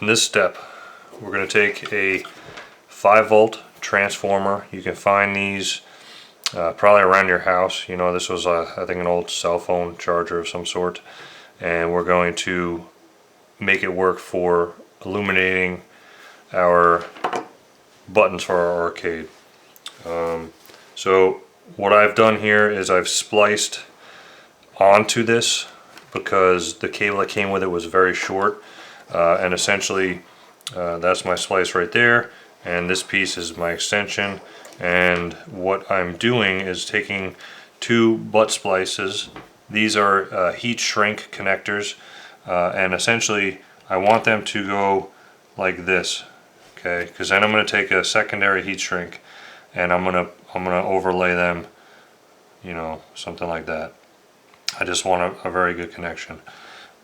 in this step, we're going to take a 5-volt transformer. You can find these probably around your house. You know, this was I think an old cell phone charger of some sort, and we're going to make it work for illuminating our buttons for our arcade. So what I've done here is I've spliced onto this because the cable that came with it was very short, and essentially that's my splice right there, and this piece is my extension. And what I'm doing is taking 2 butt splices. These are heat shrink connectors, and essentially I want them to go like this, okay? Because then I'm going to take a secondary heat shrink and I'm gonna overlay them, you know, something like that. I just want a very good connection.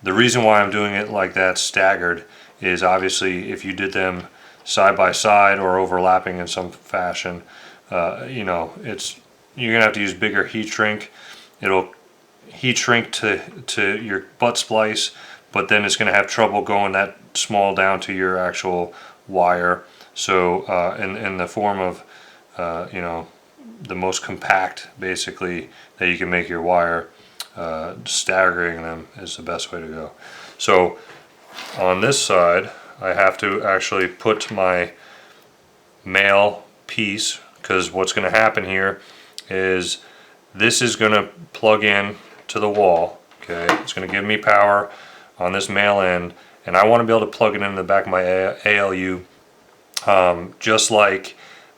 The reason why I'm doing it like that, staggered, is obviously if you did them side by side or overlapping in some fashion, you know, you're gonna have to use bigger heat shrink. It'll heat shrink to your butt splice, but then it's gonna have trouble going that small down to your actual wire. So in the form of you know, the most compact basically that you can make your wire, staggering them is the best way to go. So on this side I have to actually put my male piece, because what's going to happen here is this is going to plug in to the wall. Okay, it's going to give me power on this male end, and I want to be able to plug it in the back of my ALU, just like,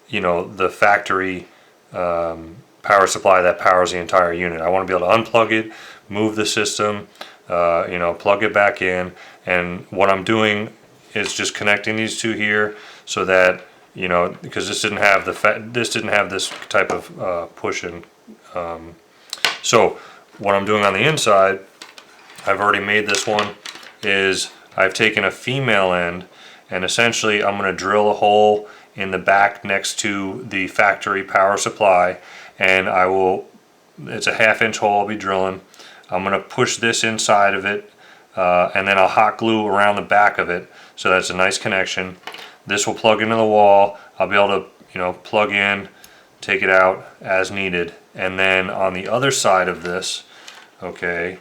you know, the factory power supply that powers the entire unit. I want to be able to unplug it, move the system, you know, plug it back in, and what I'm doing is just connecting these two here so that, you know, because this didn't have this type of push-in. So what I'm doing on the inside, I've already made this one, is I've taken a female end and essentially I'm going to drill a hole in the back next to the factory power supply, and it's a 1/2 inch hole I'll be drilling. I'm going to push this inside of it, and then I'll hot glue around the back of it so that's a nice connection. This will plug into the wall. I'll be able to, you know, plug in, take it out as needed. And then on the other side of this, okay,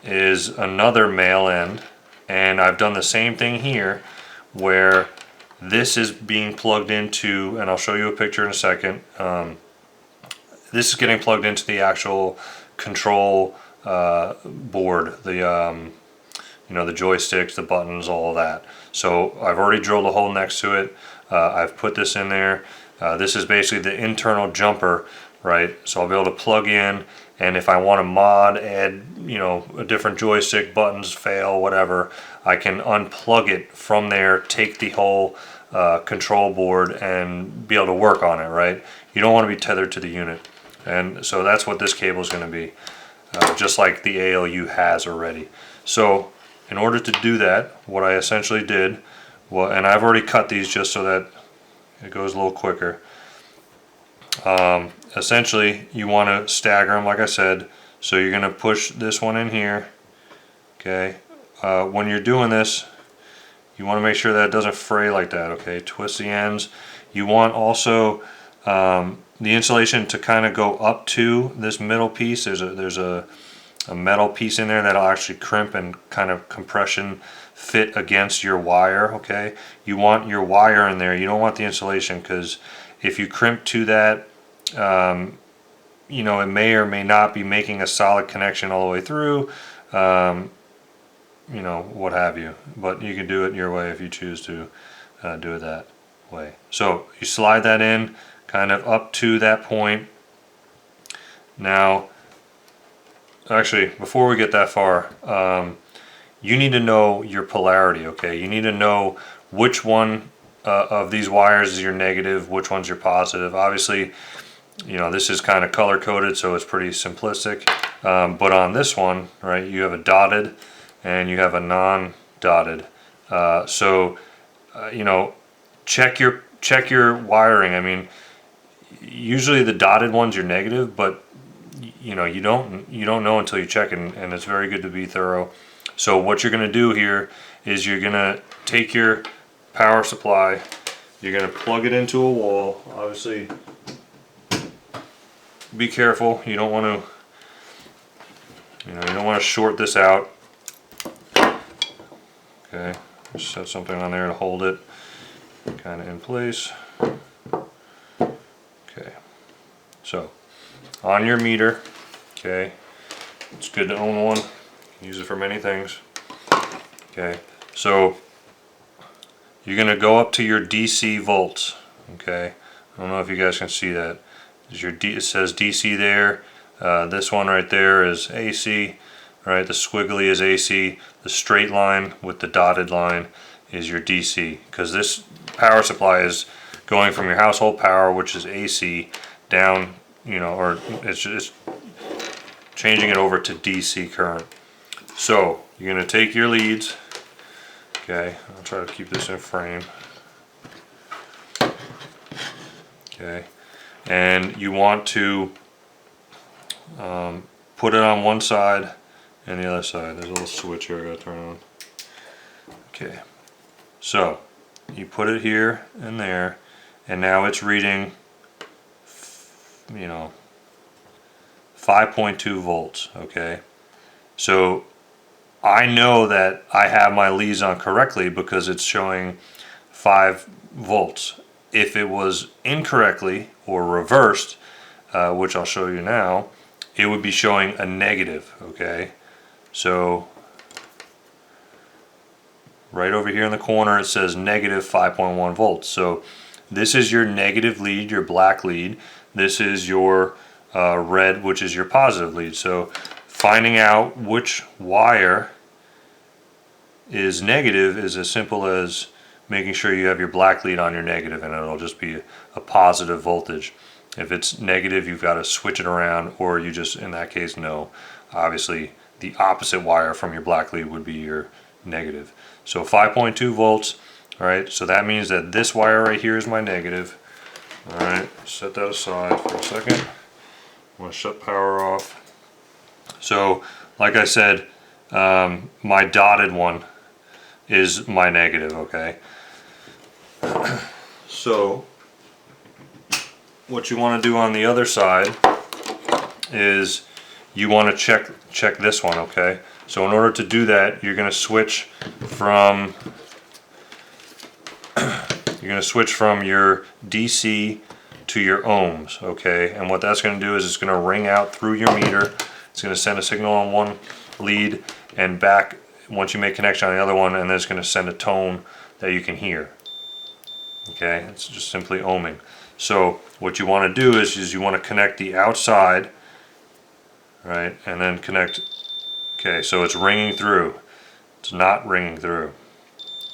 is another male end, and I've done the same thing here where this is being plugged into, and I'll show you a picture in a second. This is getting plugged into the actual control board, you know, the joysticks, the buttons, all of that. So I've already drilled a hole next to it. I've put this in there. This is basically the internal jumper, right? So I'll be able to plug in, and if I want to mod, add, you know, a different joystick, buttons, fail, whatever, I can unplug it from there, take the whole control board and be able to work on it, right? You don't want to be tethered to the unit. And so that's what this cable is going to be, just like the ALU has already. So in order to do that, what I essentially did, well, and I've already cut these just so that it goes a little quicker. Essentially, you want to stagger them, like I said. So you're going to push this one in here. Okay. When you're doing this, you want to make sure that it doesn't fray like that. Okay. Twist the ends. You want also the insulation to kind of go up to this middle piece. There's a metal piece in there that'll actually crimp and kind of compression fit against your wire. Okay, you want your wire in there, you don't want the insulation, because if you crimp to that, you know, it may or may not be making a solid connection all the way through, you know, what have you. But you can do it your way if you choose to do it that way. So you slide that in kind of up to that point. Now actually, before we get that far, you need to know your polarity, okay? You need to know which one of these wires is your negative, which one's your positive. Obviously, you know, this is kind of color coded, so it's pretty simplistic. But on this one, right, you have a dotted and you have a non-dotted. You know, check your wiring. I mean, usually the dotted one's your negative, but you know, you don't know until you check, and it's very good to be thorough. So what you're going to do here is you're going to take your power supply, you're going to plug it into a wall. Obviously, be careful. You don't want to, you don't want to short this out. Okay, just set something on there to hold it kind of in place. Okay, so on your meter, okay, it's good to own one. Use it for many things. Okay, so you're going to go up to your DC volts. Okay, I don't know if you guys can see that. It says DC there. This one right there is AC. Right, the squiggly is AC. The straight line with the dotted line is your DC, because this power supply is going from your household power, which is AC, down, or it's just changing it over to DC current. So you're going to take your leads. Okay, I'll try to keep this in frame. Okay, and you want to put it on one side and the other side. There's a little switch here I gotta turn on. Okay, so you put it here and there, and now it's reading 5.2 volts. Okay, so I know that I have my leads on correctly because it's showing 5 volts. If it was incorrectly or reversed, which I'll show you now, it would be showing a negative. Okay, so right over here in the corner it says negative 5.1 volts. So this is your negative lead, your black lead. This is your red, which is your positive lead. So finding out which wire is negative is as simple as making sure you have your black lead on your negative, and it'll just be a positive voltage. If it's negative, you've got to switch it around, or you just, in that case, no. Obviously, the opposite wire from your black lead would be your negative. So 5.2 volts, all right, so that means that this wire right here is my negative. All right, set that aside for a second. I'm going to shut power off. So, like I said, my dotted one is my negative, okay? So what you want to do on the other side is you want to check this one, okay? So in order to do that, you're going to switch from your DC to your ohms, okay? And what that's going to do is it's going to ring out through your meter. It's going to send a signal on one lead and back once you make connection on the other one, and then it's going to send a tone that you can hear. Okay, it's just simply ohming. So what you want to do is you want to connect the outside, right, and then connect. Okay, so it's ringing through. It's not ringing through.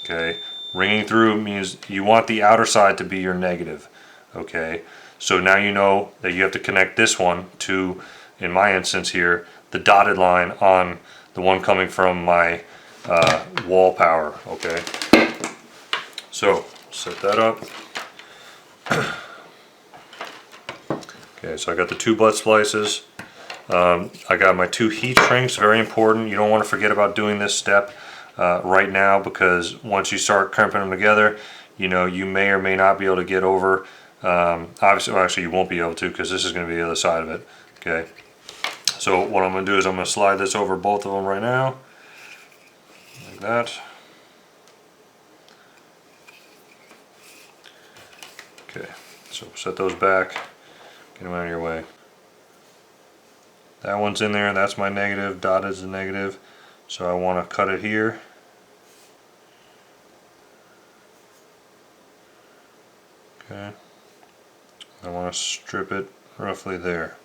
Okay, ringing through means you want the outer side to be your negative. Okay, so now you know that you have to connect this one to, in my instance here, the dotted line on the one coming from my wall power. Okay, so set that up. Okay, so I got the 2 butt splices. I got my 2 heat shrinks, very important. You don't want to forget about doing this step right now, because once you start crimping them together, you may or may not be able to get over. Obviously, well, actually you won't be able to, because this is going to be the other side of it. Okay, so what I'm going to do is I'm going to slide this over both of them right now, like that. Okay, so set those back, get them out of your way. That one's in there, that's my negative, dotted is the negative, so I want to cut it here. Okay, I want to strip it roughly there.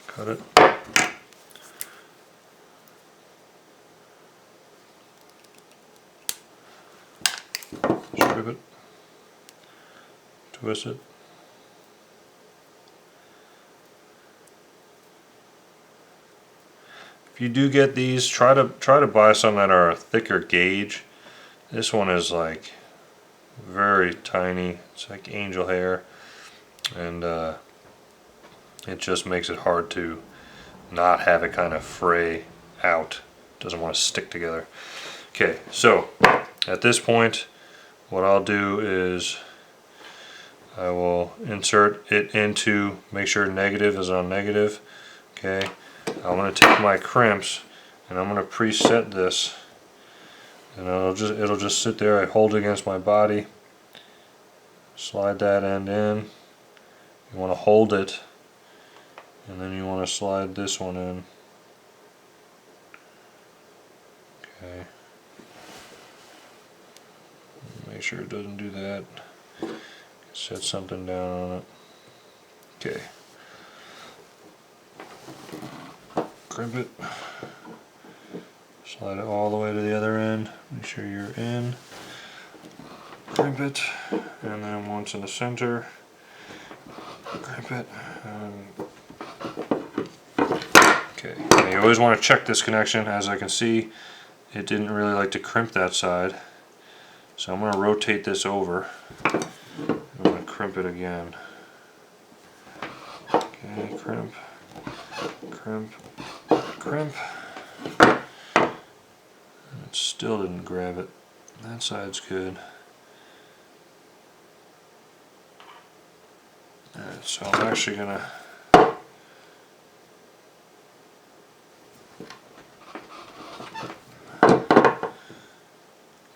Cut it. Strip it. Twist it. If you do get these, try to buy some that are a thicker gauge. This one is like very tiny. It's like angel hair, and it just makes it hard to not have it kind of fray out. It doesn't want to stick together. Okay, so at this point, what I'll do is I will insert it into, make sure negative is on negative. Okay, I'm going to take my crimps and I'm going to preset this, and it'll just sit there. I hold it against my body, slide that end in. You want to hold it, and then you want to slide this one in. Okay. Make sure it doesn't do that. Set something down on it. Okay. Crimp it. Slide it all the way to the other end. Make sure you're in. Crimp it, and then once in the center, crimp it. Okay. Now you always want to check this connection. As I can see, it didn't really like to crimp that side, so I'm going to rotate this over. I'm going to crimp it again. Okay, crimp, crimp, crimp. It still didn't grab it. That side's good. Alright, so I'm actually going to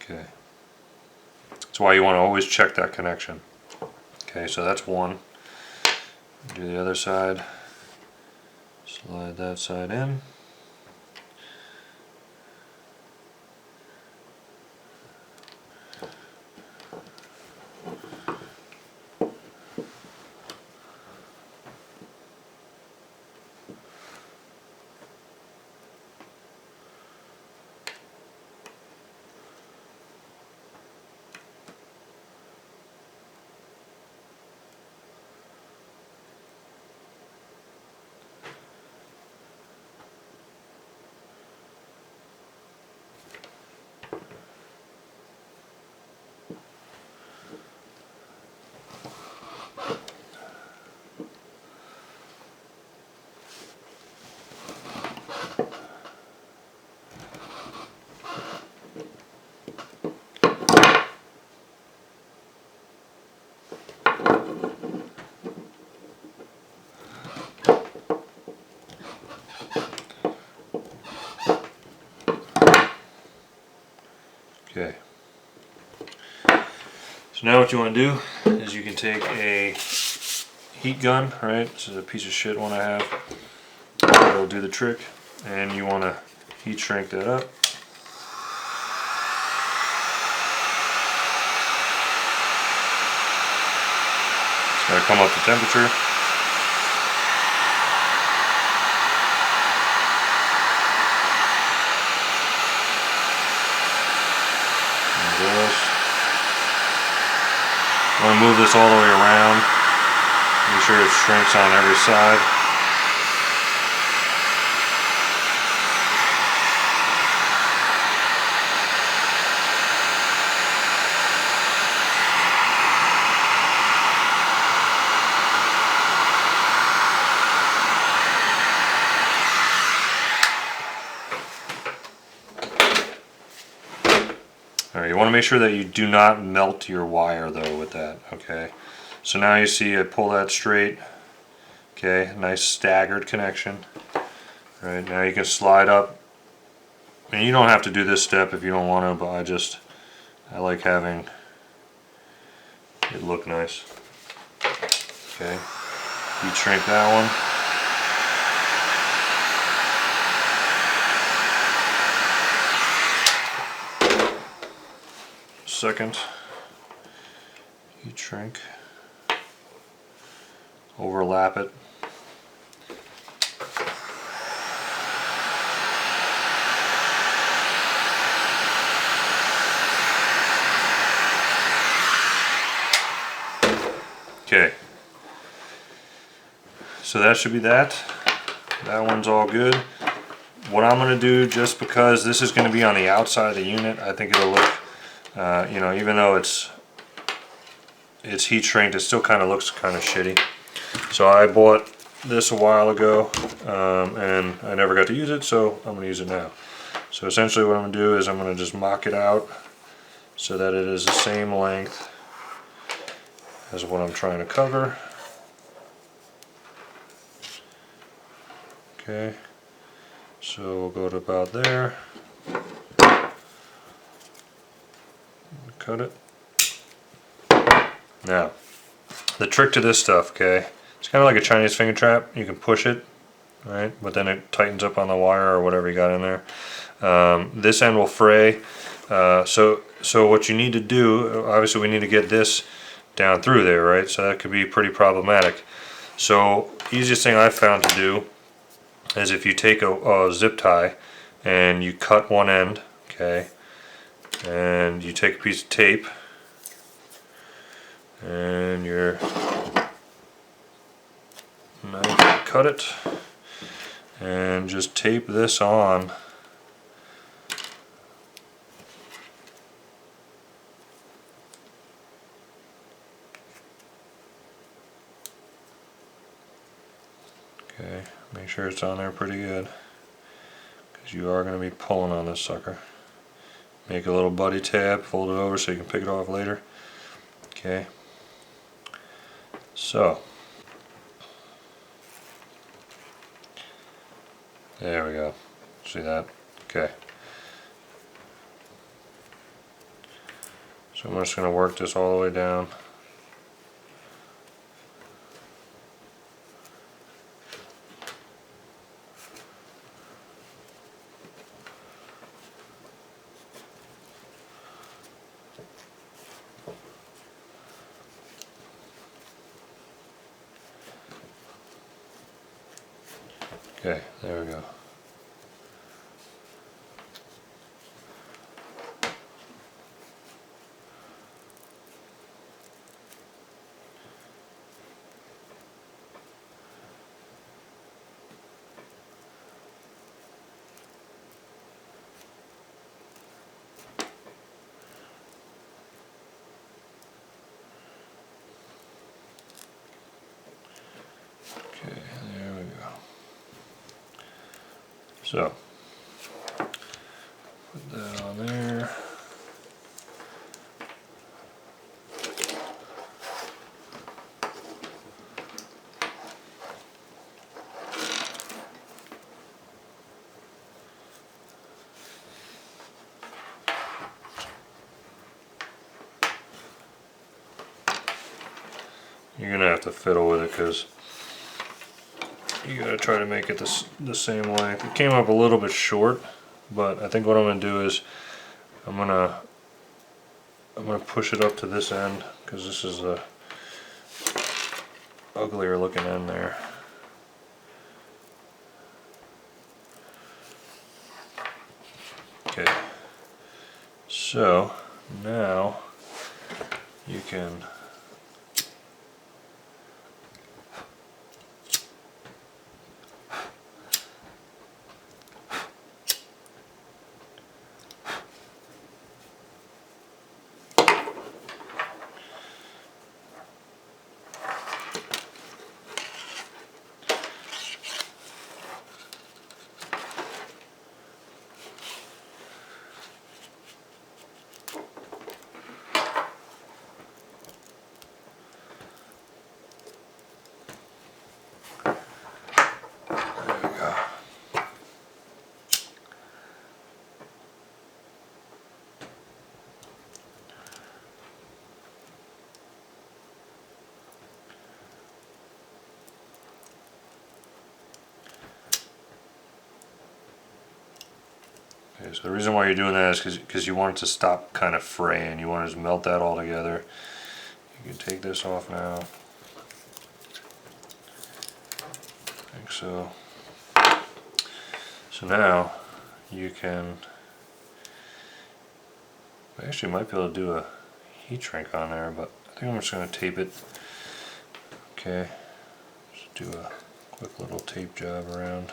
okay. That's why you want to always check that connection. Okay, so that's one. Do the other side. Slide that side in. Okay. So now what you want to do is you can take a heat gun, right? This is a piece of shit one I have. It'll do the trick, and you want to heat shrink that up. It's going to come up to temperature. I'm going to move this all the way around, make sure it shrinks on every side. Alright, you want to make sure that you do not melt your wire though with that, okay? So now you see I pull that straight, okay, nice staggered connection. Alright, now you can slide up, and you don't have to do this step if you don't want to, but I like having it look nice. Okay, heat shrink that one. Second, heat shrink, overlap it. Okay, so that should be that. That one's all good. What I'm going to do, just because this is going to be on the outside of the unit, I think it'll look, you know, even though it's it's heat shrinked. It still kind of looks kind of shitty. So I bought this a while ago, and I never got to use it, so I'm going to use it now. So essentially what I'm going to do is I'm going to just mock it out so that it is the same length as what I'm trying to cover. Okay, so we'll go to about there. Cut it. Now, the trick to this stuff, okay, it's kind of like a Chinese finger trap. You can push it, right, but then it tightens up on the wire or whatever you got in there. This end will fray. So what you need to do, obviously we need to get this down through there, right? So that could be pretty problematic. So easiest thing I've found to do is if you take a zip tie and you cut one end, okay, and you take a piece of tape and your knife, cut it, and just tape this on. Okay, make sure it's on there pretty good, because you are going to be pulling on this sucker. Make a little buddy tab, fold it over so you can pick it off later. Okay, so there we go. See that? Okay. So I'm just going to work this all the way down. Okay, there we go. Okay, there we go. So, put that on there. You're going to have to fiddle with it because you got to try to make it the same length. It came up a little bit short, but I think what I'm going to do is I'm going to push it up to this end, because this is the uglier looking end there. Okay, so now you can Okay, so the reason why you're doing that is because you want it to stop kind of fraying. You want to just melt that all together. You can take this off now. I think so. So now you can, I actually might be able to do a heat shrink on there, but I think I'm just going to tape it. Okay, just do a quick little tape job around.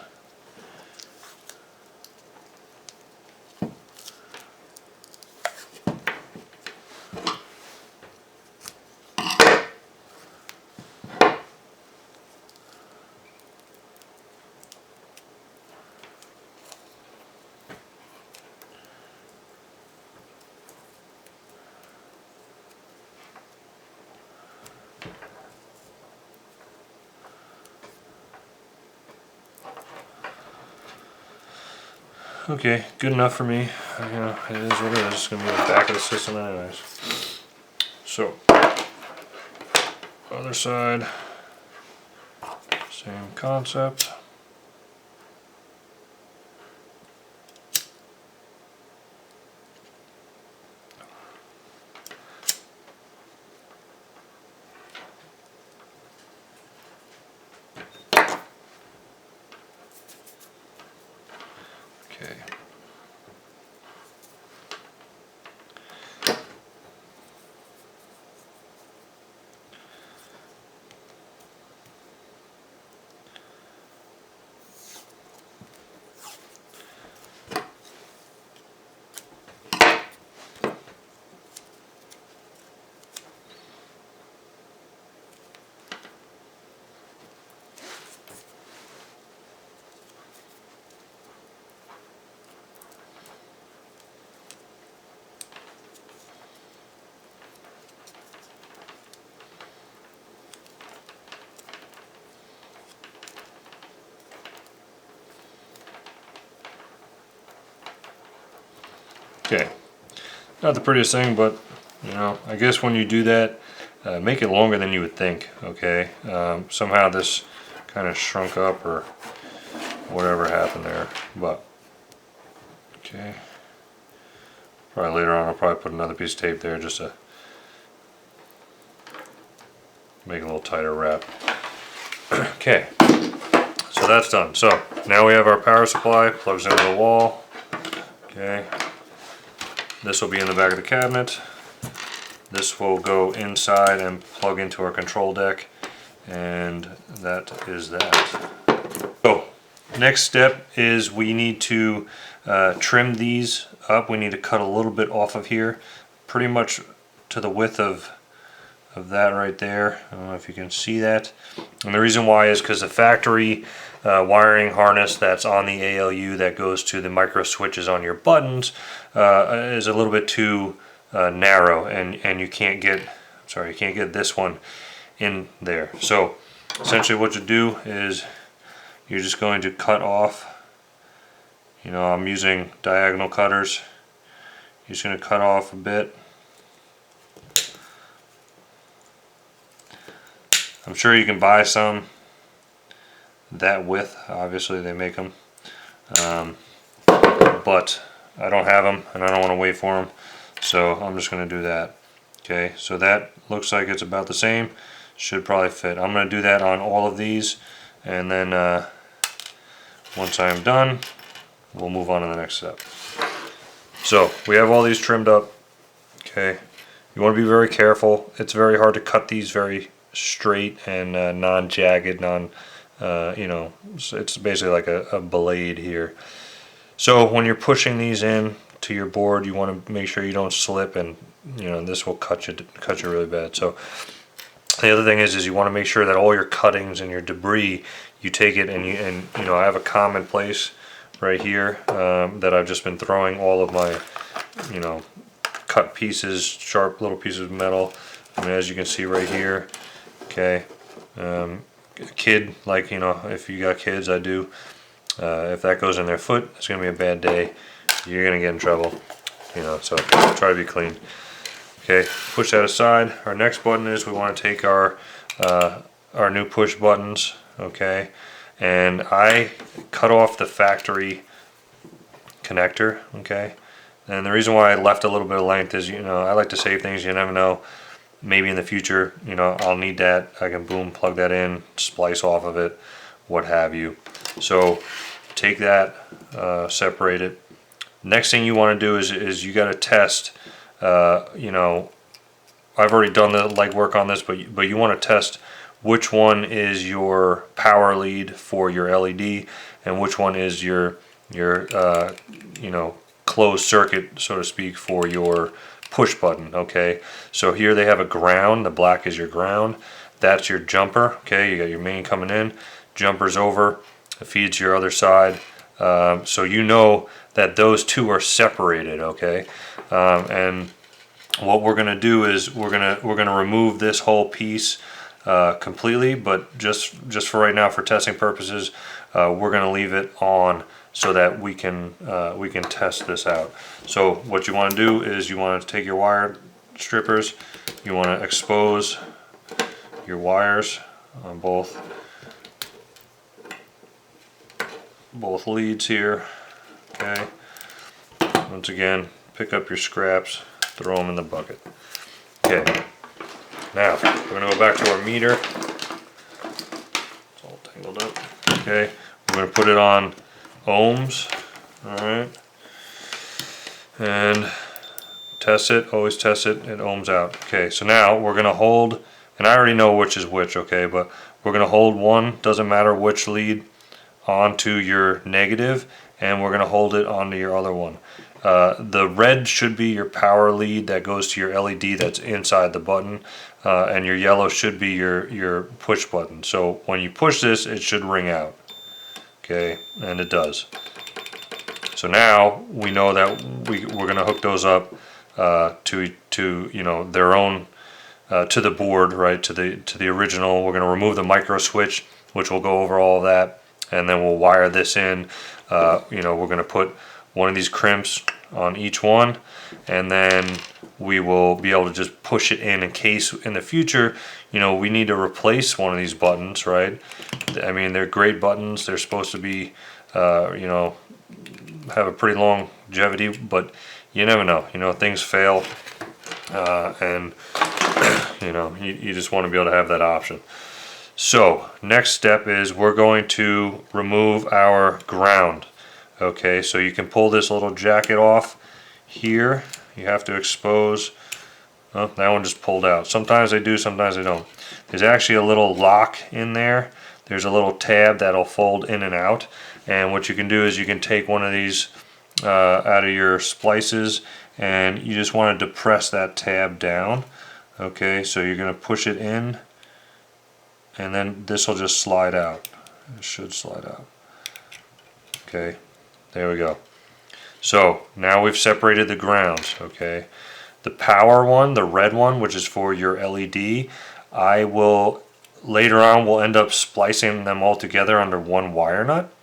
Okay, good enough for me. You know, it is what it is. It's going to be the back of the system anyways. So, other side, same concept. Okay. Okay, not the prettiest thing, but you know, I guess when you do that, make it longer than you would think. Okay, somehow this kind of shrunk up or whatever happened there, but okay. Probably later on I'll probably put another piece of tape there just to make a little tighter wrap. Okay, so that's done. So now we have our power supply, plugs into the wall. Okay. This will be in the back of the cabinet. This will go inside and plug into our control deck, and that is that. So next step is we need to trim these up. We need to cut a little bit off of here, pretty much to the width of that right there. I don't know if you can see that. And the reason why is because the factory wiring harness that's on the ALU that goes to the micro switches on your buttons is a little bit too narrow, and you can't get this one in there. So essentially what you do is you're just going to cut off, you know, I'm using diagonal cutters. You're just going to cut off a bit. I'm sure you can buy some that width. Obviously they make them, but I don't have them and I don't want to wait for them, so I'm just going to do that. Okay, so that looks like it's about the same. Should probably fit. I'm going to do that on all of these, and then once I'm done, we'll move on to the next step. So we have all these trimmed up. Okay, you want to be very careful. It's very hard to cut these very straight and non-jagged, you know, it's basically like a blade here. So when you're pushing these in to your board, you want to make sure you don't slip, and you know, this will cut you really bad. So the other thing is you want to make sure that all your cuttings and your debris, you take it and you know, I have a common place right here that I've just been throwing all of my, you know, cut pieces, sharp little pieces of metal. I mean, as you can see right here. Okay, a kid, like, you know, if you got kids, I do, if that goes in their foot, it's gonna be a bad day. You're gonna get in trouble, you know, so try to be clean. Okay, push that aside. Our next button is we want to take our new push buttons. Okay, and I cut off the factory connector. Okay, and the reason why I left a little bit of length is, you know, I like to save things. You never know. Maybe in the future, you know, I'll need that. I can boom, plug that in, splice off of it, what have you. So take that, separate it. Next thing you want to do is you got to test. You know, I've already done the legwork on this, but you want to test which one is your power lead for your LED and which one is your you know, closed circuit, so to speak, for your push button. Okay, so here they have a ground. The black is your ground. That's your jumper. Okay, you got your main coming in, jumpers over, it feeds your other side. So you know that those two are separated. Okay, and what we're gonna do is we're gonna remove this whole piece completely, but just for right now, for testing purposes, we're gonna leave it on so that we can test this out. So what you want to do is you want to take your wire strippers, you want to expose your wires on both leads here. Okay. Once again, pick up your scraps, throw them in the bucket. Okay. Now we're going to go back to our meter. It's all tangled up. Okay. We're going to put it on ohms. All right. And test it. Always test it at ohms out. Okay. So now we're going to hold, and I already know which is which. Okay, but we're going to hold one. Doesn't matter which lead onto your negative, and we're going to hold it onto your other one. The red should be your power lead that goes to your LED that's inside the button, and your yellow should be your push button. So when you push this, it should ring out. Okay, and it does. So now we know that we're going to hook those up to you know, their own to the board, right, to the original. We're going to remove the micro switch, which will go over all of that, and then we'll wire this in. You know, we're going to put one of these crimps on each one, and then we will be able to just push it in case in the future, you know, we need to replace one of these buttons, right? I mean, they're great buttons. They're supposed to be, you know, have a pretty long longevity, but you never know. You know, things fail, and you know, you just want to be able to have that option. So next step is we're going to remove our ground. Okay, so you can pull this little jacket off here. You have to expose. Oh, that one just pulled out. Sometimes they do, sometimes they don't. There's actually a little lock in there. There's a little tab that'll fold in and out. And what you can do is you can take one of these out of your splices, and you just want to depress that tab down. Okay, so you're going to push it in, and then this will just slide out. It should slide out. Okay, there we go. So now we've separated the grounds. Okay, the power one, the red one, which is for your LED, I will later on we'll end up splicing them all together under one wire nut.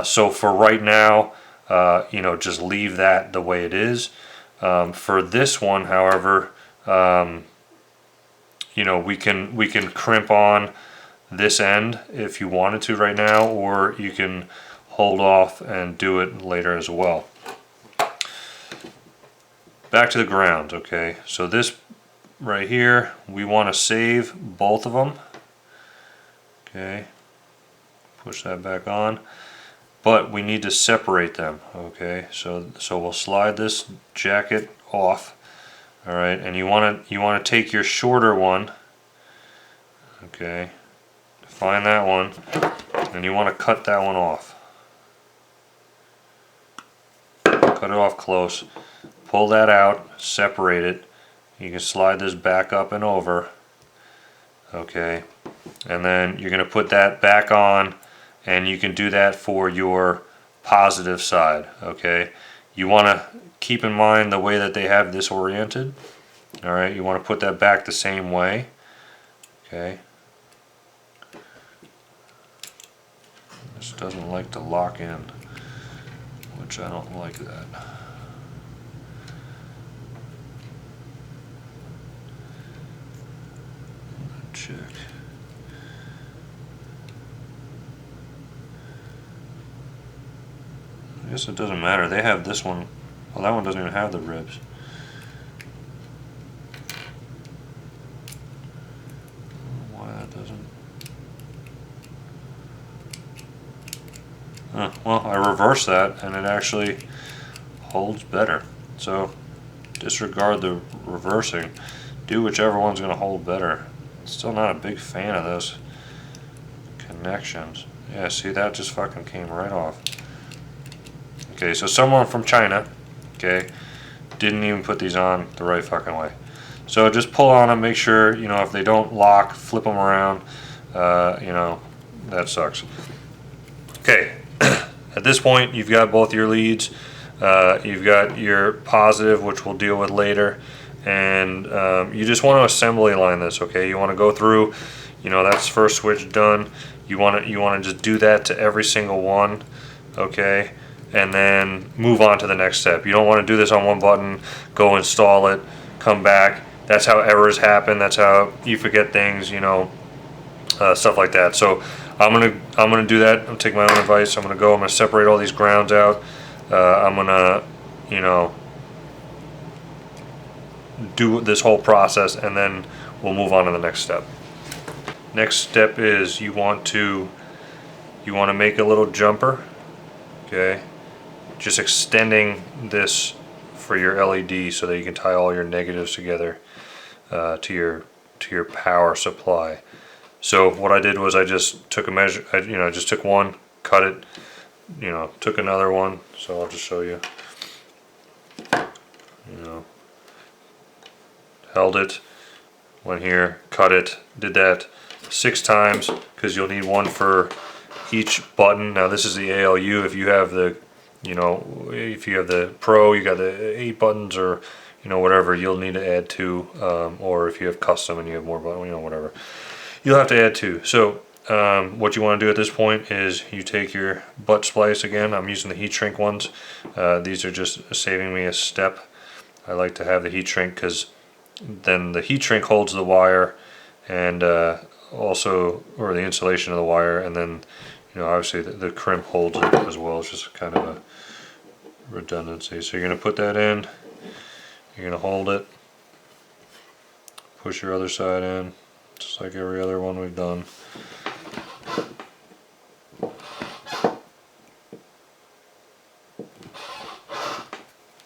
So for right now, you know, just leave that the way it is. For this one, however, you know, we can crimp on this end if you wanted to right now, or you can hold off and do it later as well. Back to the ground. Okay, so this right here, we want to save both of them. Okay, push that back on, but we need to separate them. Okay, so we'll slide this jacket off. All right, and you want to take your shorter one. Okay, find that one, and you want to cut that one off. Cut it off close. Pull that out, separate it. You can slide this back up and over. Okay, and then you're going to put that back on, and you can do that for your positive side. Okay, you want to keep in mind the way that they have this oriented. All right, you want to put that back the same way. Okay, this doesn't like to lock in, which I don't like that. Check. I guess it doesn't matter. They have this one. Well, that one doesn't even have the ribs. Why that doesn't? Well, I reversed that, and it actually holds better. So disregard the reversing. Do whichever one's going to hold better. Still not a big fan of those connections. Yeah, see, that just fucking came right off. Okay, so someone from China, okay, didn't even put these on the right fucking way. So just pull on them, make sure, you know, if they don't lock, flip them around. You know, that sucks. Okay, at this point, you've got both your leads. You've got your positive, which we'll deal with later. And you just want to assembly line this. Okay, you want to go through, you know, that's first switch done. You want to just do that to every single one. okay, and then move on to the next step. You don't want to do this on one button, go install it, come back. That's how errors happen. That's how you forget things, you know, stuff like that. So I'm gonna do that. I'm gonna take my own advice. I'm gonna separate all these grounds out. I'm gonna, you know, do this whole process, and then we'll move on to the next step. Next step is you want to make a little jumper, okay? Just extending this for your LED so that you can tie all your negatives together to your power supply. So what I did was I just took a measure, I just took one, cut it, took another one. So I'll just show you. Held it, went here, cut it, did that 6 times because you'll need one for each button. Now this is the ALU. If you have the, if you have the Pro, you got the 8 buttons or whatever, you'll need to add 2. Or if you have custom and you have more buttons, whatever, you'll have to add 2. So what you want to do at this point is you take your butt splice again. I'm using the heat shrink ones. These are just saving me a step. I like to have the heat shrink because then the heat shrink holds the wire and also, or the insulation of the wire, and then obviously the crimp holds it as well. It's just kind of a redundancy. So you're going to put that in, you're going to hold it, push your other side in, just like every other one we've done.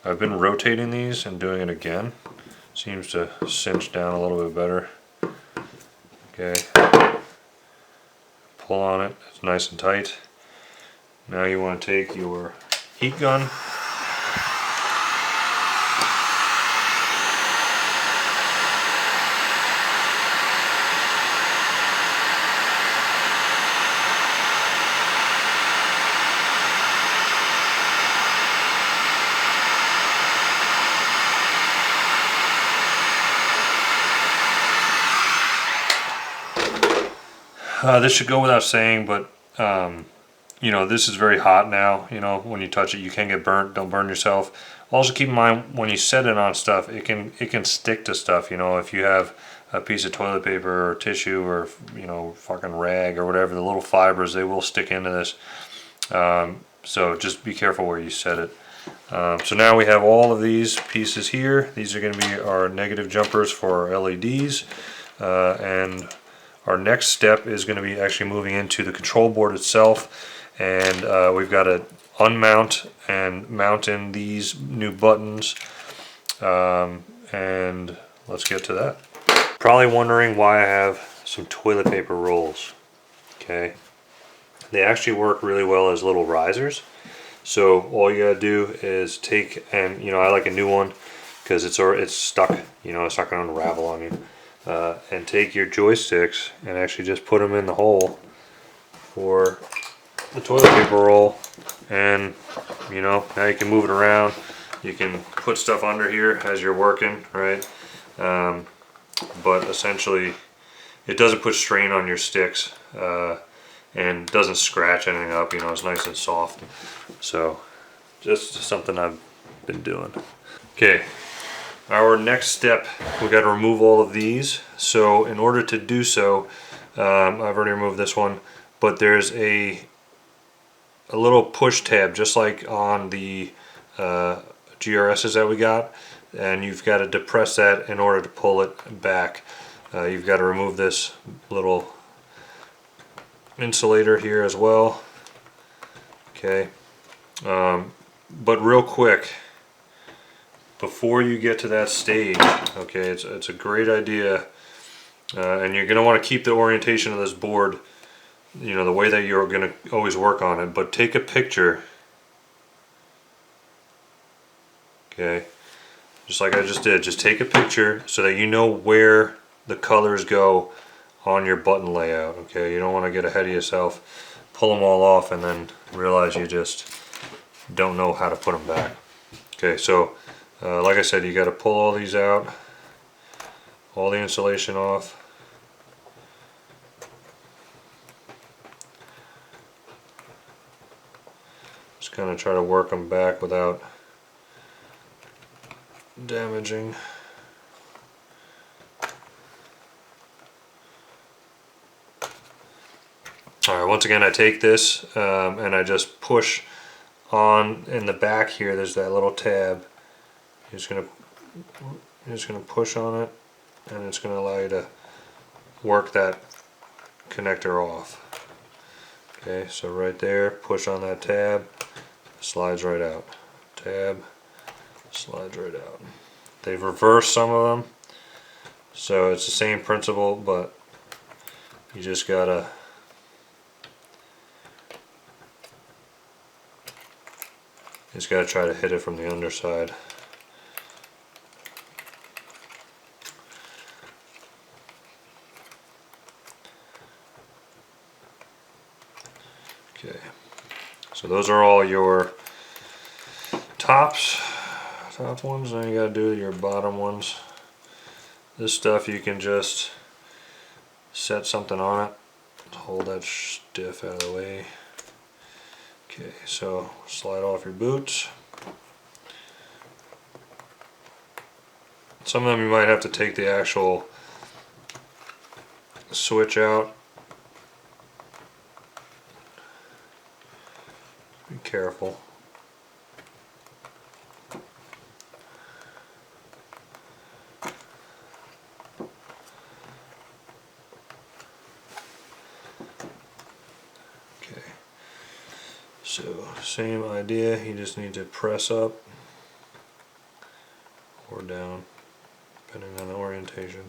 I've been rotating these and doing it again. Seems to cinch down a little bit better. Okay. Pull on it, it's nice and tight. Now you want to take your heat gun. This should go without saying, but this is very hot now. When you touch it, you can get burnt. Don't burn yourself. Also, keep in mind when you set it on stuff, it can stick to stuff. If you have a piece of toilet paper or tissue or fucking rag or whatever, the little fibers, they will stick into this. So just be careful where you set it. So now we have all of these pieces here. These are going to be our negative jumpers for our LEDs, and our next step is going to be actually moving into the control board itself, and we've got to unmount and mount in these new buttons, and let's get to that. Probably wondering why I have some toilet paper rolls. Okay, they actually work really well as little risers. So all you gotta do is take, and I like a new one because it's stuck. It's not going to unravel on you. And take your joysticks and actually just put them in the hole for the toilet paper roll, and now you can move it around. You can put stuff under here as you're working, right? But essentially it doesn't put strain on your sticks, and doesn't scratch anything up. It's nice and soft. So just something I've been doing. Okay. Our next step, we got to remove all of these. So in order to do so, I've already removed this one, but there's a little push tab just like on the GRSs that we got, and you've got to depress that in order to pull it back. You've got to remove this little insulator here as well. Okay, but real quick, before you get to that stage, okay, it's a great idea, and you're going to want to keep the orientation of this board, the way that you're going to always work on it, but take a picture, okay, just like I just did. Just take a picture so that you know where the colors go on your button layout, okay? You don't want to get ahead of yourself, pull them all off, and then realize you just don't know how to put them back. Okay, so like I said, you got to pull all these out, all the insulation off. kind of try to work them back without damaging. Alright, once again I take this and I just push on in the back here. There's that little tab. You're just gonna push on it, and it's gonna allow you to work that connector off. Okay, so right there, push on that tab, slides right out. Tab, slides right out. They've reversed some of them, so it's the same principle, but you just gotta try to hit it from the underside. Okay, so those are all your top ones. Now you gotta do your bottom ones. This stuff you can just set something on it, hold that stiff out of the way. Okay, so slide off your boots. Some of them you might have to take the actual switch out. Be careful. Okay, so same idea, you just need to press up or down, depending on the orientation.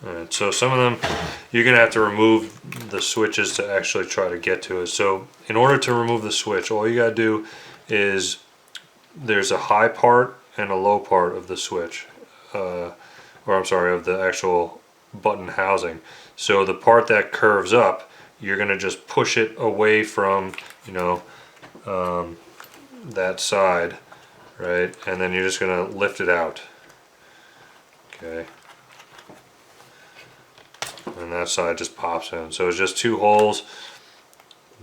Alright, so some of them you're going to have to remove the switches to actually try to get to it. So in order to remove the switch, all you got to do is, there's a high part and a low part of the switch, or I'm sorry, of the actual button housing. So the part that curves up, you're going to just push it away from, you know, that side, right? And then you're just going to lift it out. Okay. And that side just pops in. So it's just two holes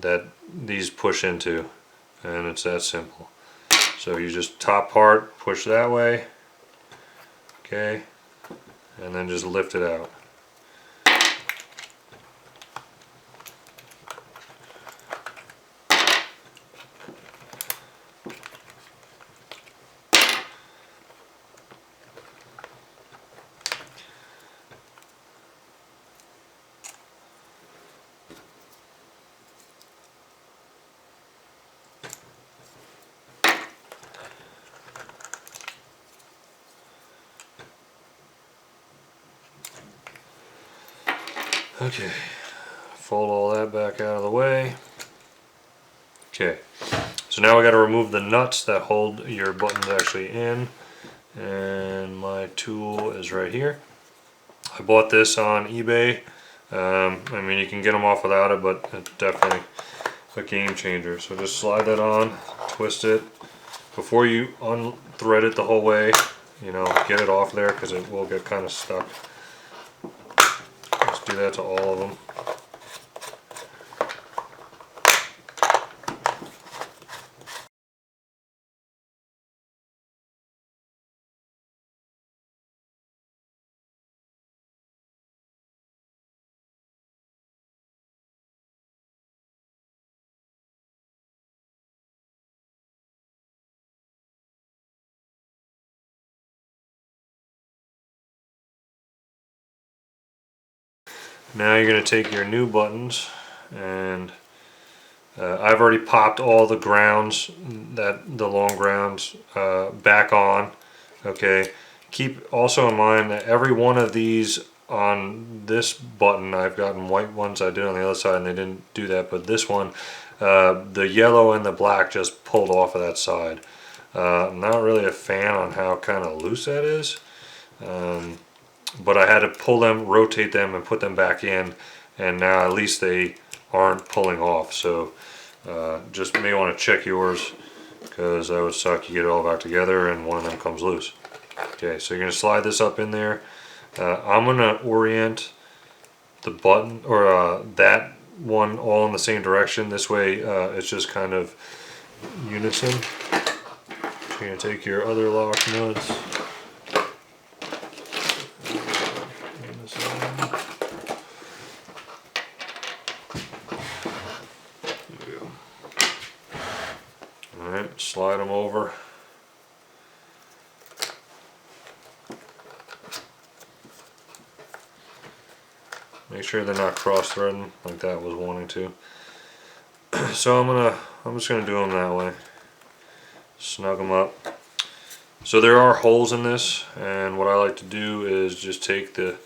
that these push into, and it's that simple. So you just top part, push that way, okay, and then just lift it out. Okay, fold all that back out of the way. Okay, so now we got to remove the nuts that hold your buttons actually in, and my tool is right here. I bought this on eBay. I mean, you can get them off without it, but it's definitely a game changer. So just slide that on, twist it. Before you unthread it the whole way, you know, get it off there because it will get kind of stuck. Just do that to all of them. Now you're going to take your new buttons, and I've already popped all the grounds, the long grounds, back on. Okay, keep also in mind that every one of these on this button, I've gotten white ones I did on the other side and they didn't do that, but this one, the yellow and the black just pulled off of that side. I'm not really a fan on how kind of loose that is, but I had to pull them, rotate them, and put them back in, and now at least they aren't pulling off. So just may want to check yours, because that would suck. You get it all back together and one of them comes loose. Okay, so you're going to slide this up in there. I'm going to orient the button, or that one, all in the same direction. This way it's just kind of unison. You're going to take your other lock nuts. Alright, slide them over. Make sure they're not cross-threading like that was wanting to. So I'm just gonna do them that way. Snug them up. So there are holes in this, and what I like to do is just take the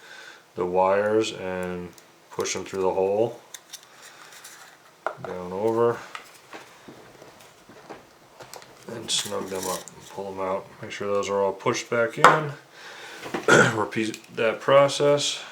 wires and push them through the hole, down over, and snug them up and pull them out. Make sure those are all pushed back in. Repeat that process.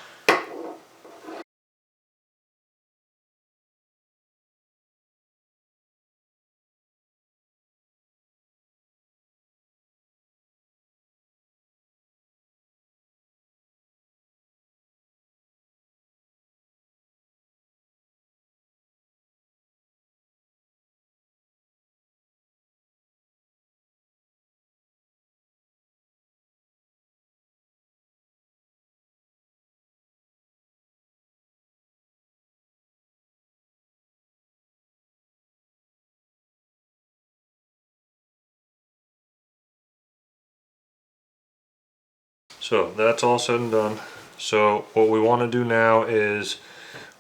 So that's all said and done. So what we want to do now is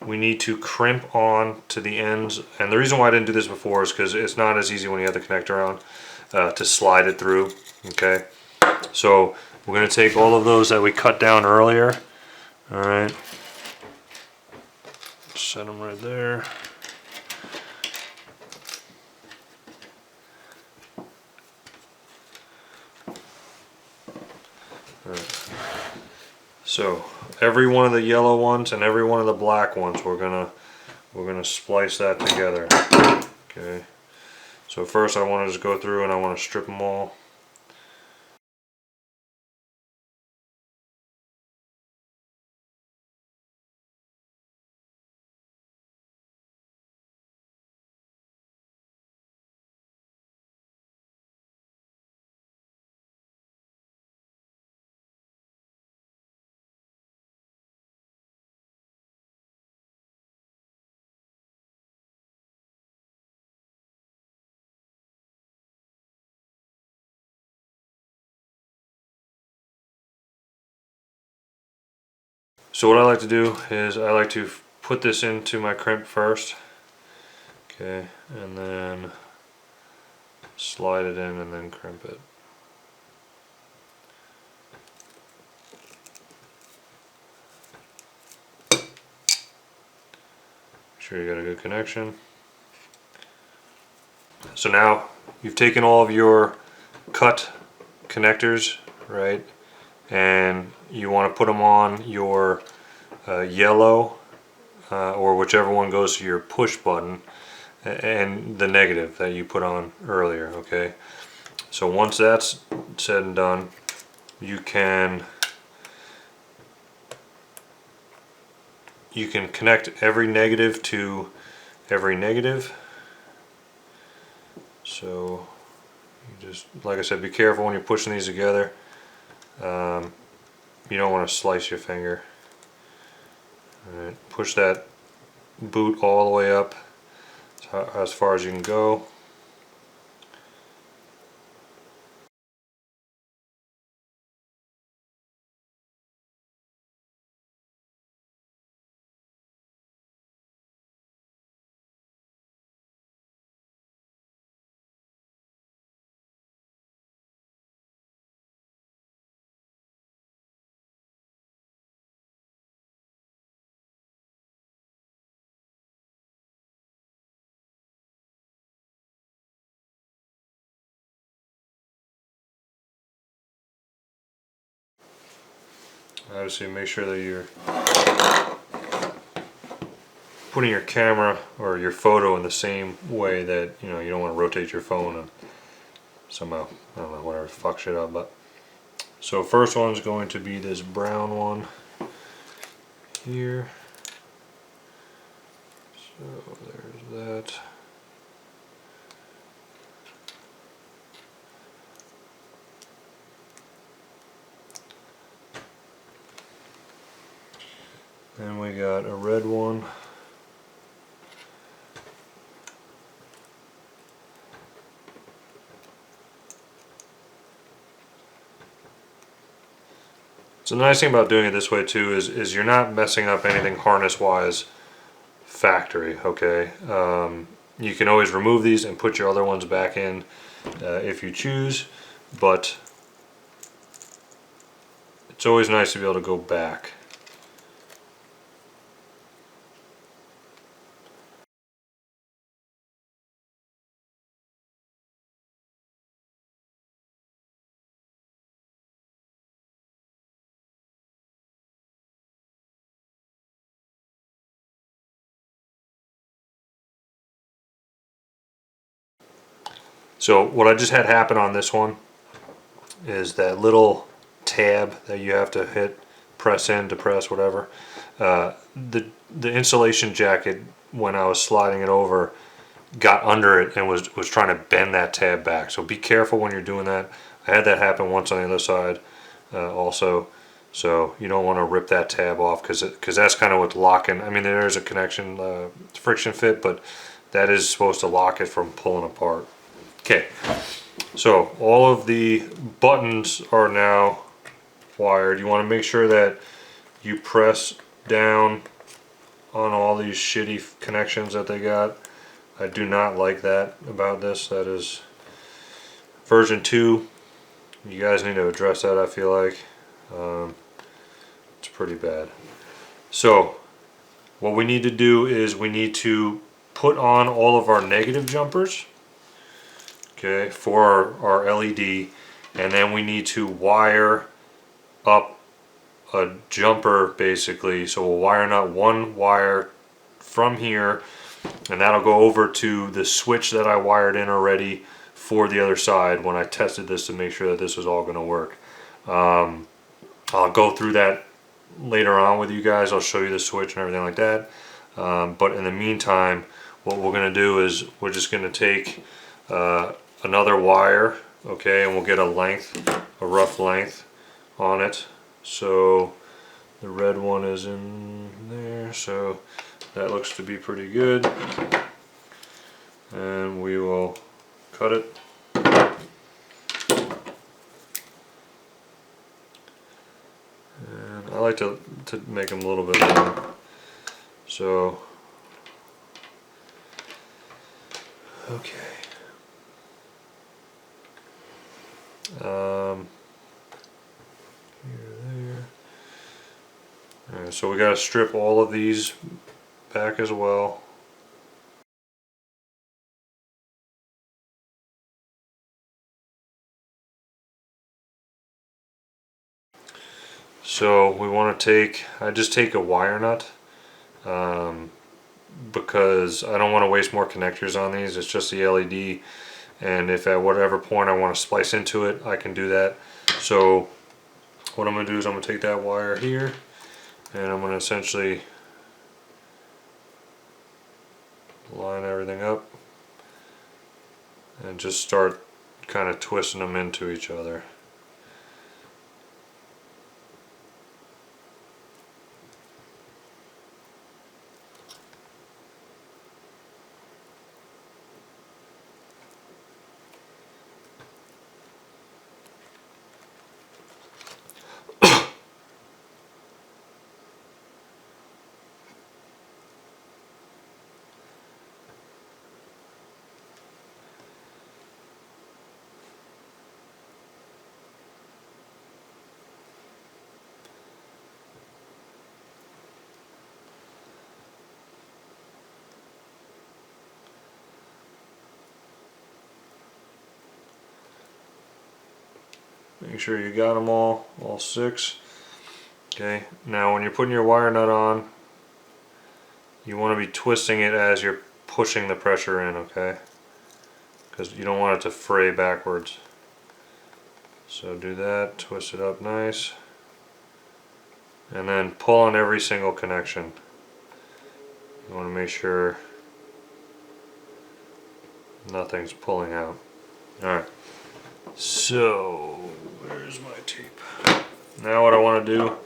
we need to crimp on to the ends, and the reason why I didn't do this before is because it's not as easy when you have the connector on to slide it through. Okay, so we're going to take all of those that we cut down earlier. All right, set them right there. So every one of the yellow ones and every one of the black ones, we're gonna splice that together. Okay. So first I want to just go through and I want to strip them all. So what I like to do is I like to put this into my crimp first. Okay, and then slide it in and then crimp it. Make sure you got a good connection. So now you've taken all of your cut connectors, right, and you want to put them on your yellow or whichever one goes to your push button, and the negative that you put on earlier. Okay, so once that's said and done, you can connect every negative to every negative. So you just, like I said, be careful when you're pushing these together. You don't want to slice your finger. All right, push that boot all the way up as far as you can go. Obviously make sure that you're putting your camera or your photo in the same way that, you know, you don't want to rotate your phone and somehow, I don't know, whatever, fuck shit up. But so first one's going to be this brown one here. So there's that. Then we got a red one. So the nice thing about doing it this way too is you're not messing up anything harness wise factory, okay? You can always remove these and put your other ones back in if you choose, but it's always nice to be able to go back. So what I just had happen on this one is that little tab that you have to hit, press in to press whatever. The insulation jacket, when I was sliding it over, got under it and was trying to bend that tab back. So be careful when you're doing that. I had that happen once on the other side also. So you don't want to rip that tab off because that's kind of what's locking. I mean, there is a connection friction fit, but that is supposed to lock it from pulling apart. Okay, so all of the buttons are now wired. You want to make sure that you press down on all these shitty connections that they got. I do not like that about this. That is version 2. You guys need to address that, I feel like. It's pretty bad. So what we need to do is we need to put on all of our negative jumpers, okay, for our LED, and then we need to wire up a jumper basically. So we'll wire nut one wire from here, and that'll go over to the switch that I wired in already for the other side when I tested this to make sure that this was all going to work. I'll go through that later on with you guys. I'll show you the switch and everything like that. But in the meantime, what we're going to do is we're just going to take another wire, okay, and we'll get a rough length on it. So the red one is in there, so that looks to be pretty good. And we will cut it. And I like to make them a little bit long. So, okay. Here, there. Alright, so we got to strip all of these back as well. So we want to I just take a wire nut because I don't want to waste more connectors on these. It's just the LED, and if at whatever point I want to splice into it, I can do that. So what I'm going to do is I'm going to take that wire here, and I'm going to essentially line everything up and just start kind of twisting them into each other. Make sure you got them all 6. Okay, now when you're putting your wire nut on, you want to be twisting it as you're pushing the pressure in, okay? Because you don't want it to fray backwards. So do that, twist it up nice, and then pull on every single connection. You want to make sure nothing's pulling out. Alright, so where's my tape? Now what I want to do,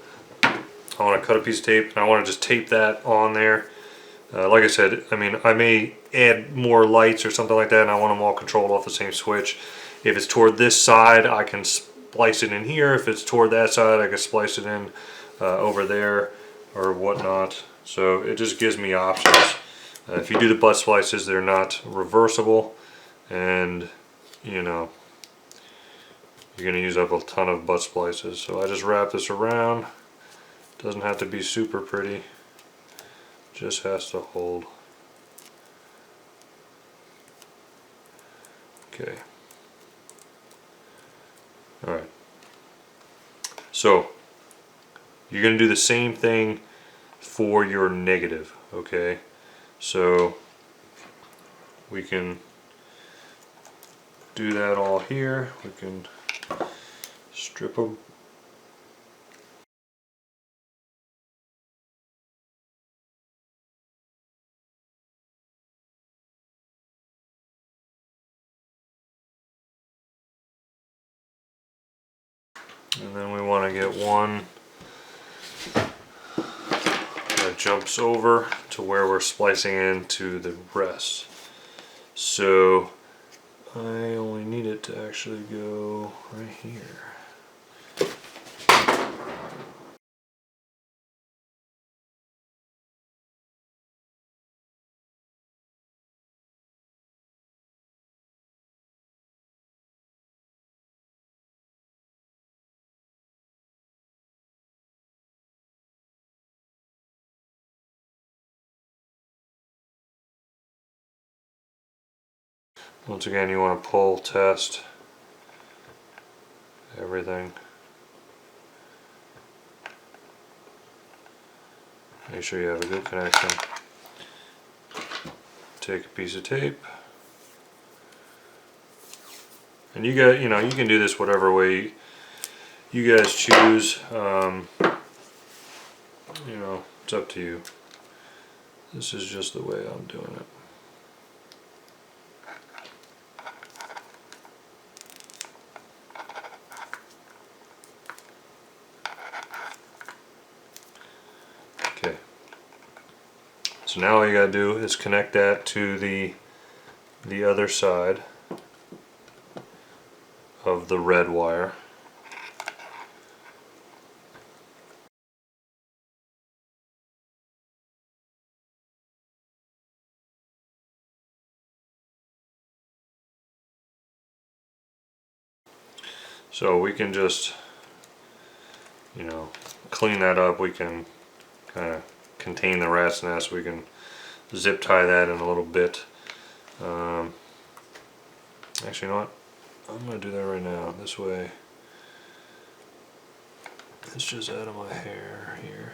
I want to cut a piece of tape and I want to just tape that on there. Like I said, I mean, I may add more lights or something like that, and I want them all controlled off the same switch. If it's toward this side, I can splice it in here. If it's toward that side, I can splice it in over there or whatnot. So it just gives me options. If you do the butt splices, they're not reversible, and you know, you're going to use up a ton of butt splices. So I just wrap this around. Doesn't have to be super pretty. Just has to hold. Okay. Alright. So, you're going to do the same thing for your negative, okay? So, we can do that all here. We can strip them. And then we want to get one that jumps over to where we're splicing into the rest. So I only need it to actually go right here. Once again, you want to pull, test everything. Make sure you have a good connection. Take a piece of tape. And you can do this whatever way you guys choose. You know, it's up to you. This is just the way I'm doing it. Okay. So now all you gotta do is connect that to the other side of the red wire. So we can just, you know, clean that up. We can kind of contain the rat's nest. We can zip tie that in a little bit. Actually, you know what? I'm going to do that right now. This way, it's just out of my hair here.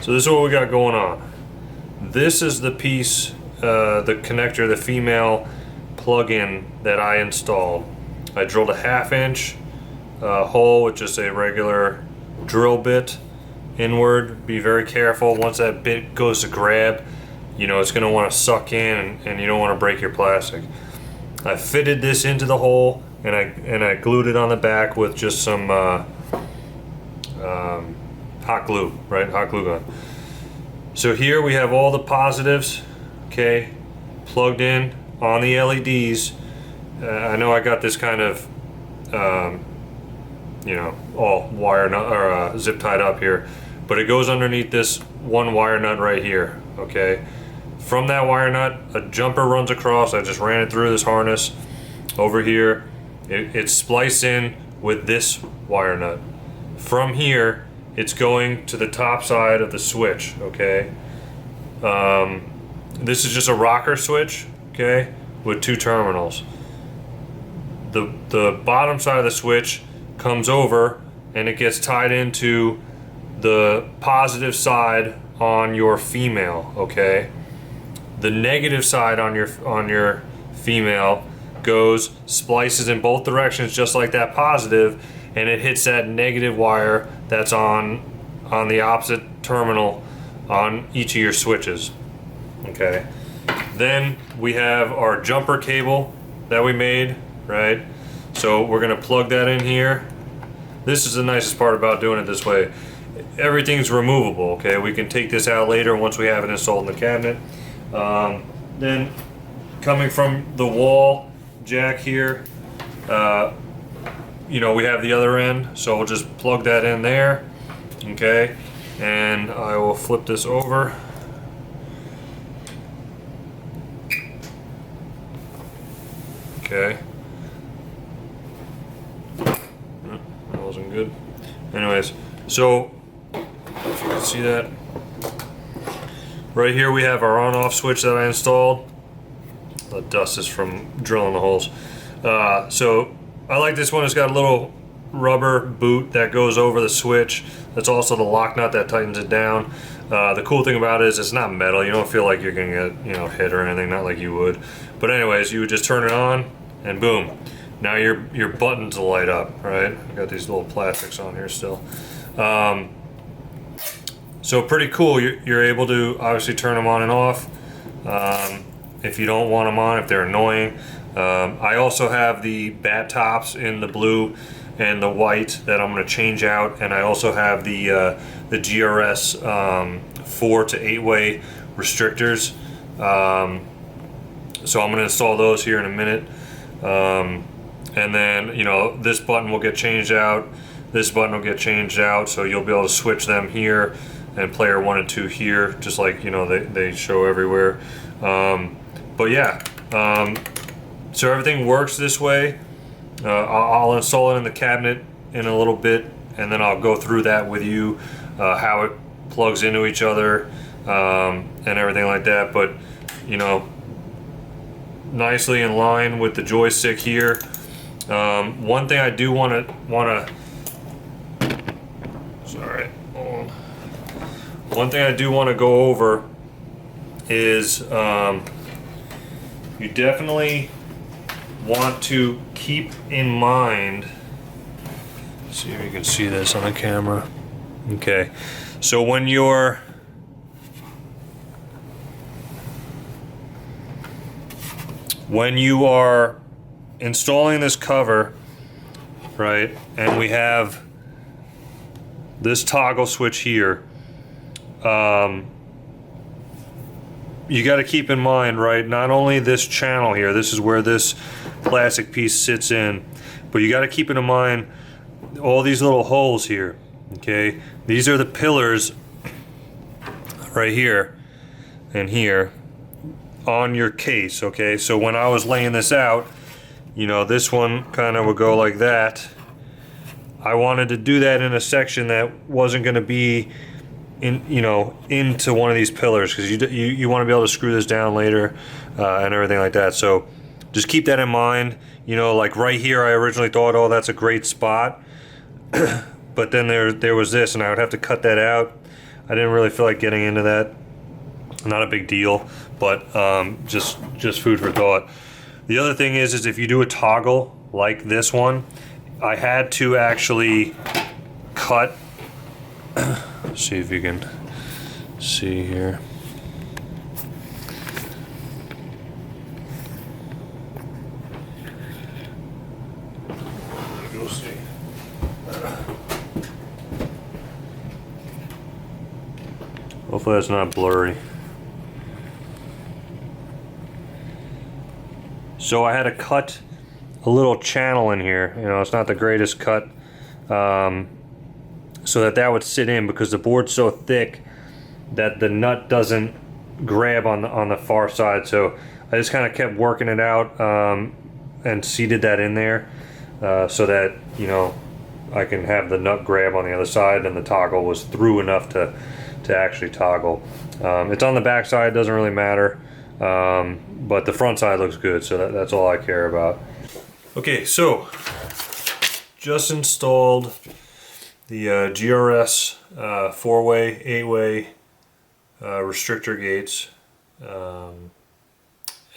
So this is what we got going on. This is the piece, the connector, the female plug-in that I installed. I drilled a 1/2 inch hole with just a regular drill bit inward. Be very careful. Once that bit goes to grab, you know, it's going to want to suck in, and you don't want to break your plastic. I fitted this into the hole, and I glued it on the back with just some hot glue, right? Hot glue gun. So here we have all the positives, okay, plugged in on the LEDs. I know I got this kind of, you know, all zip tied up here, but it goes underneath this one wire nut right here, okay? From that wire nut, a jumper runs across. I just ran it through this harness over here. It's spliced in with this wire nut. From here, it's going to the top side of the switch, okay? This is just a rocker switch, okay, with 2 terminals. The bottom side of the switch comes over and it gets tied into the positive side on your female, okay? The negative side on your female goes, splices in both directions just like that positive, and it hits that negative wire that's on the opposite terminal on each of your switches, okay? Then we have our jumper cable that we made, right? So we're gonna plug that in here. This is the nicest part about doing it this way. Everything's removable, okay? We can take this out later once we have it installed in the cabinet. Then coming from the wall jack here, you know, we have the other end, so we'll just plug that in there, okay? And I will flip this over. Okay. That wasn't good. Anyways, so if you can see that, right here we have our on-off switch that I installed. The dust is from drilling the holes. So I like this one. It's got a little rubber boot that goes over the switch. That's also the lock nut that tightens it down. The cool thing about it is it's not metal. You don't feel like you're gonna get, you know, hit or anything, not like you would. But anyways, you would just turn it on and boom. Now your buttons will light up, right? I got these little plastics on here still. So pretty cool. You're able to obviously turn them on and off if you don't want them on, if they're annoying. I also have the bat tops in the blue and the white that I'm going to change out, and I also have the GRS 4 to 8-way restrictors. So I'm going to install those here in a minute. And then, you know, this button will get changed out, this button will get changed out, so you'll be able to switch them here and player 1 and 2 here, just like, you know, they show everywhere. But yeah, so everything works this way. I'll install it in the cabinet in a little bit, and then I'll go through that with you, how it plugs into each other, and everything like that. But, you know, nicely in line with the joystick here. One thing I do want to sorry, hold on. One thing I do want to go over is you definitely want to keep in mind, see if you can see this on the camera. Okay, so when you are installing this cover, right, and we have this toggle switch here, you got to keep in mind, right, not only this channel here, this is where this plastic piece sits in, but you got to keep in mind all these little holes here, okay? These are the pillars right here and here on your case, okay? So when I was laying this out, you know, this one kind of would go like that. I wanted to do that in a section that wasn't going to be in, you know, into one of these pillars, because you want to be able to screw this down later and everything like that. So just keep that in mind. You know, like right here, I originally thought, oh, that's a great spot, but then there was this, and I would have to cut that out. I didn't really feel like getting into that. Not a big deal, but just food for thought. The other thing is if you do a toggle like this one, I had to actually cut. See if you can see here. Go see. Hopefully that's not blurry. So I had to cut a little channel in here. You know, it's not the greatest cut. so that would sit in, because the board's so thick that the nut doesn't grab on the far side. So I just kind of kept working it out and seated that in there so that, you know, I can have the nut grab on the other side, and the toggle was through enough to actually toggle. It's on the back side, doesn't really matter, but the front side looks good, so that's all I care about. Okay, so just installed the GRS 4-way, 8-way restrictor gates,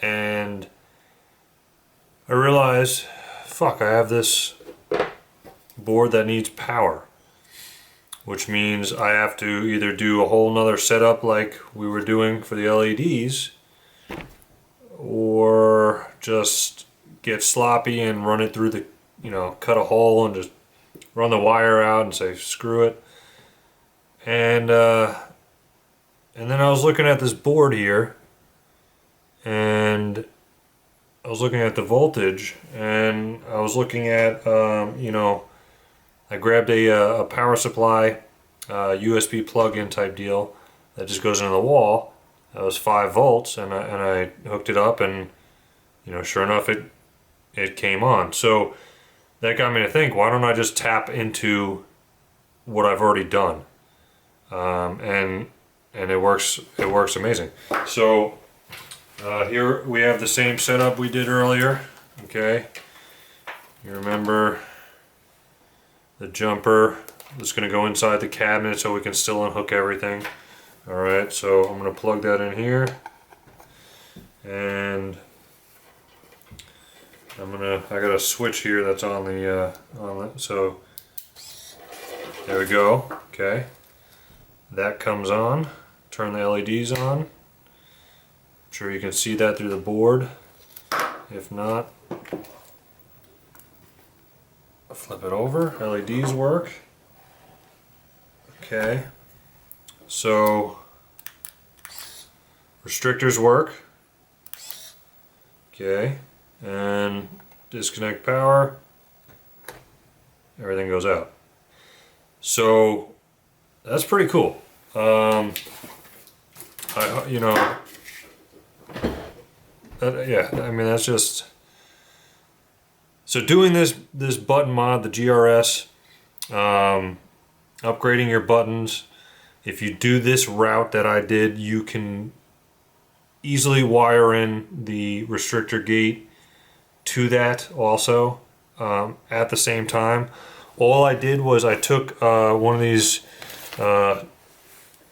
and I realized, fuck, I have this board that needs power, which means I have to either do a whole nother setup like we were doing for the LEDs, or just get sloppy and run it through the, you know, cut a hole and just run the wire out and say screw it. And then I was looking at this board here, and I was looking at the voltage, and I was looking at you know, I grabbed a power supply, USB plug-in type deal that just goes into the wall. That was 5 volts, and I hooked it up, and, you know, sure enough, it came on. So that got me to think, why don't I just tap into what I've already done? And it works amazing. So here we have the same setup we did earlier. Okay, you remember the jumper that's going to go inside the cabinet so we can still unhook everything. Alright, so I'm going to plug that in here, and I got a switch here that's on the so there we go. Okay, that comes on. Turn the LEDs on. I'm sure you can see that through the board. If not, flip it over. LEDs work. Okay, so restrictors work. Okay, and disconnect power. Everything goes out. So that's pretty cool. You know, yeah, I mean, that's just, so doing this button mod, the GRS, upgrading your buttons, if you do this route that I did, you can easily wire in the restrictor gate to that also at the same time. All I did was I took one of these,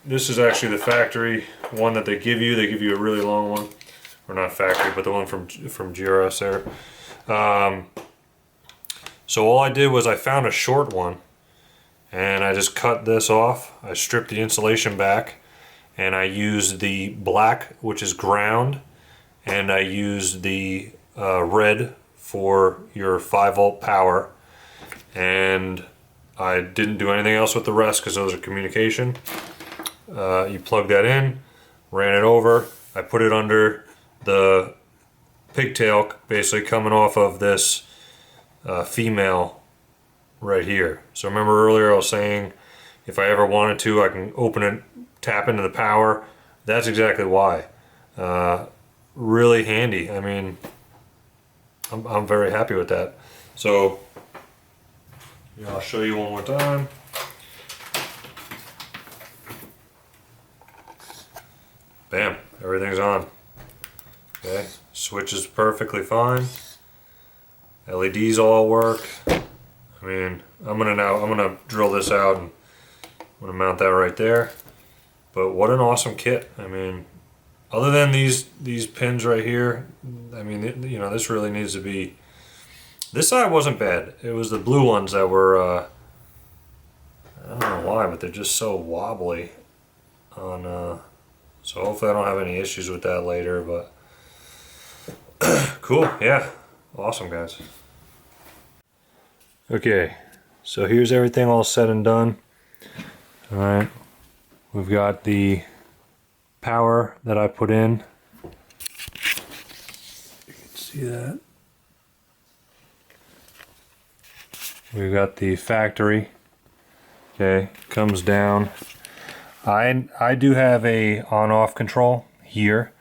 this is actually the factory one that they give you. They give you a really long one, or not factory, but the one from GRS there. So all I did was I found a short one, and I just cut this off. I stripped the insulation back, and I used the black, which is ground, and I used the red for your 5-volt power, and I didn't do anything else with the rest because those are communication. You plug that in, ran it over. I put it under the pigtail, basically coming off of this female right here. So remember earlier I was saying if I ever wanted to, I can open it, tap into the power. That's exactly why. Really handy. I mean, I'm very happy with that. So yeah, I'll show you one more time. Bam, everything's on. Okay, switch is perfectly fine. LEDs all work. I mean, I'm gonna drill this out, and I'm gonna mount that right there. But what an awesome kit. I mean, other than these pins right here, I mean, you know, this really needs to be. This side wasn't bad. It was the blue ones that were, I don't know why, but they're just so wobbly on, so hopefully I don't have any issues with that later, but cool, yeah, awesome guys. Okay, so here's everything all said and done. All right, we've got the power that I put in. You can see that. We've got the factory. Okay, comes down. I do have a on-off control here.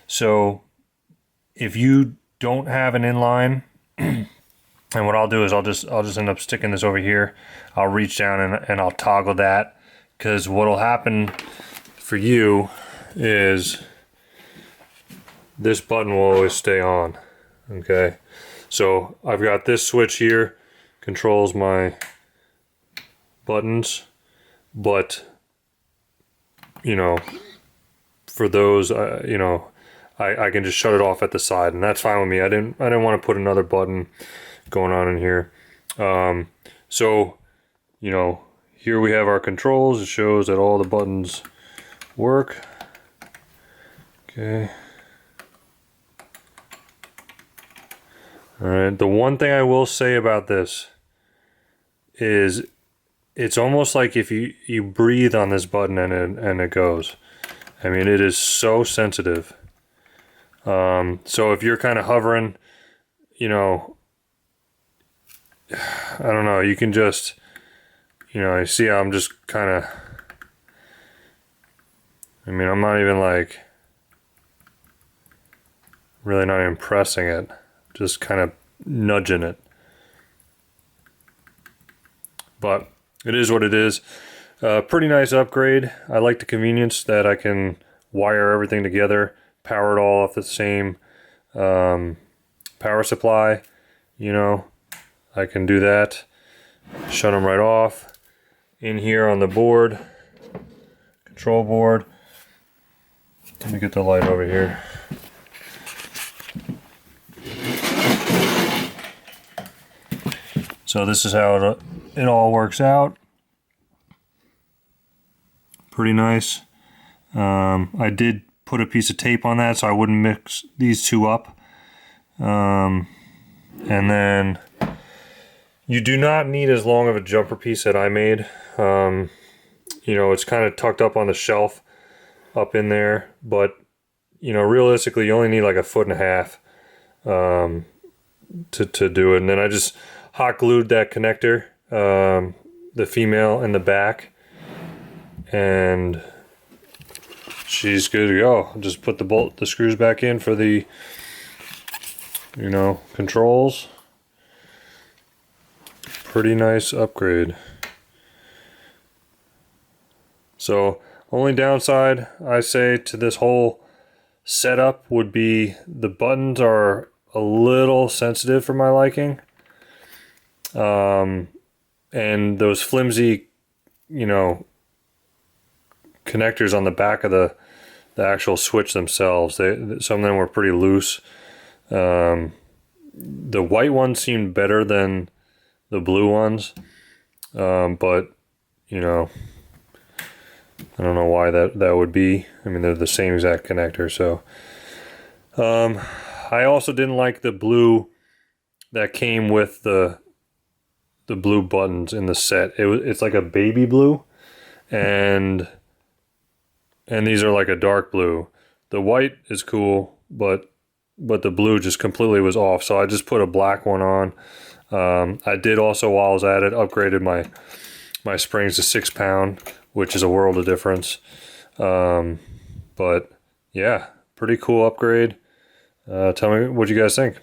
So if you don't have an inline, and what I'll do is I'll just end up sticking this over here. I'll reach down and I'll toggle that, because what'll happen for you is this button will always stay on. Okay, so I've got this switch here, controls my buttons, but you know, for those, you know, I can just shut it off at the side, and that's fine with me. I didn't want to put another button going on in here. So, you know, here we have our controls. It shows that all the buttons work. Okay. All right. The one thing I will say about this is it's almost like if you breathe on this button and it goes. I mean, it is so sensitive. So if you're kind of hovering, you know, I don't know, you can just, you know, I see how I'm just kind of, I mean, I'm not even like, really not even pressing it, just kind of nudging it. But it is what it is. Pretty nice upgrade. I like the convenience that I can wire everything together, power it all off the same power supply. You know, I can do that. Shut them right off. In here on the board, control board. Let me get the light over here. So this is how it all works out. Pretty nice. I did put a piece of tape on that so I wouldn't mix these two up. And then you do not need as long of a jumper piece that I made. You know, it's kind of tucked up on the shelf up in there, but you know, realistically you only need like 1.5 feet to do it. And then I just hot glued that connector, the female in the back, and she's good to go. Just put the screws back in for the, you know, controls. Pretty nice upgrade. So only downside I say to this whole setup would be the buttons are a little sensitive for my liking. And those flimsy, you know, connectors on the back of the actual switch themselves, some of them were pretty loose. The white ones seemed better than the blue ones, but you know, I don't know why that would be. I mean, they're the same exact connector. So I also didn't like the blue that came with the blue buttons in the set. It's like a baby blue, and these are like a dark blue. The white is cool, but the blue just completely was off. So I just put a black one on. I did also, while I was at it, upgraded my springs to 6-pound, which is a world of difference. But yeah, pretty cool upgrade. Tell me what you guys think.